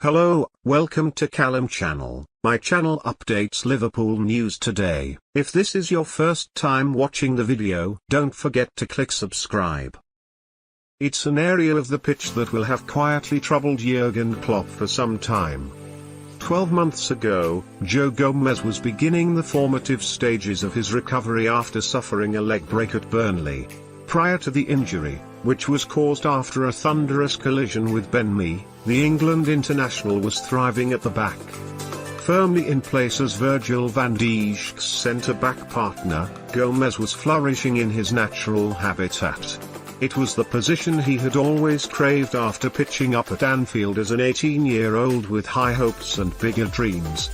Hello, welcome to Callum channel. My channel updates Liverpool news today. If this is your first time watching the video, don't forget to click subscribe. It's an area of the pitch that will have quietly troubled Jurgen Klopp for some time. 12 months ago, Joe Gomez was beginning the formative stages of his recovery after suffering a leg break at Burnley. Prior to the injury, which was caused after a thunderous collision with Ben Mee, the England international was thriving at the back. Firmly in place as Virgil van Dijk's centre-back partner, Gomez was flourishing in his natural habitat. It was the position he had always craved after pitching up at Anfield as an 18-year-old with high hopes and bigger dreams.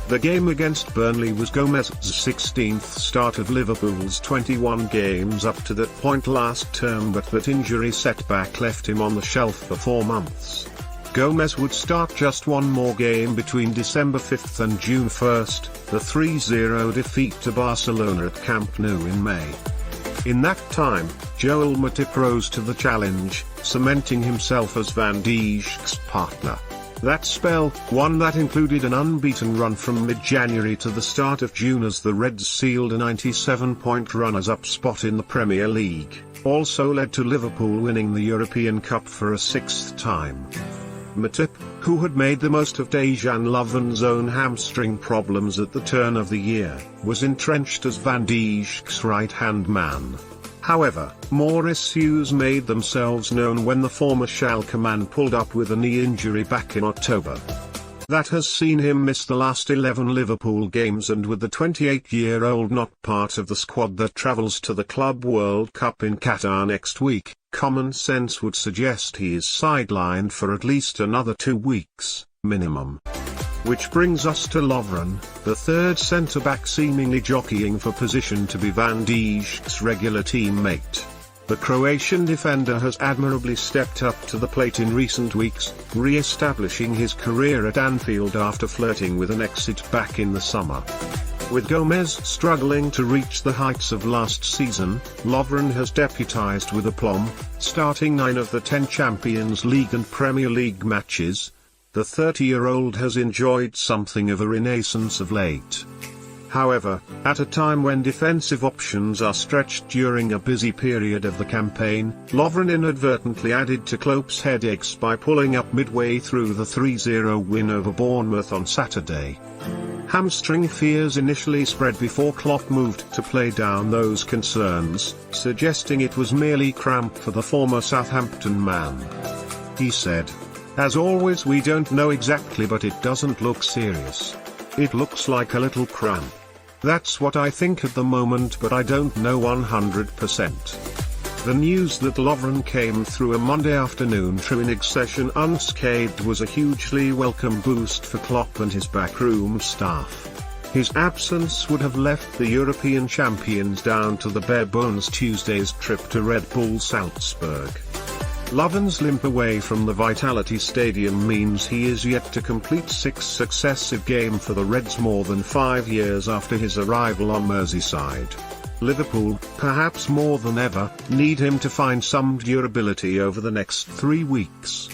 The game against Burnley was Gomez's 16th start of Liverpool's 21 games up to that point last term, but that injury setback left him on the shelf for 4 months. Gomez would start just one more game between December 5th and June 1st, the 3-0 defeat to Barcelona at Camp Nou in May. In that time, Joel Matip rose to the challenge, cementing himself as Van Dijk's partner. That spell, one that included an unbeaten run from mid-January to the start of June as the Reds sealed a 97-point runners-up spot in the Premier League, also led to Liverpool winning the European Cup for a 6th time. Matip, who had made the most of Dejan Lovren's own hamstring problems at the turn of the year, was entrenched as Van Dijk's right-hand man. However, more issues made themselves known when the former Schalke man pulled up with a knee injury back in October. That has seen him miss the last 11 Liverpool games, and with the 28-year-old not part of the squad that travels to the Club World Cup in Qatar next week, common sense would suggest he is sidelined for at least another 2 weeks, minimum. Which brings us to Lovren, the third centre-back seemingly jockeying for position to be Van Dijk's regular teammate. The Croatian defender has admirably stepped up to the plate in recent weeks, re-establishing his career at Anfield after flirting with an exit back in the summer. With Gomez struggling to reach the heights of last season, Lovren has deputised with aplomb, starting 9 of the 10 Champions League and Premier League matches. The 30-year-old has enjoyed something of a renaissance of late. However, at a time when defensive options are stretched during a busy period of the campaign, Lovren inadvertently added to Klopp's headaches by pulling up midway through the 3-0 win over Bournemouth on Saturday. Hamstring fears initially spread before Klopp moved to play down those concerns, suggesting it was merely cramp for the former Southampton man. He said, "As always, we don't know exactly, but it doesn't look serious. It looks like a little cramp. That's what I think at the moment, but I don't know 100%. The news that Lovren came through a Monday afternoon training session unscathed was a hugely welcome boost for Klopp and his backroom staff. His absence would have left the European champions down to the bare bones Tuesday's trip to Red Bull Salzburg. Lovren's limp away from the Vitality Stadium means he is yet to complete 6 successive games for the Reds more than 5 years after his arrival on Merseyside. Liverpool, perhaps more than ever, need him to find some durability over the next 3 weeks.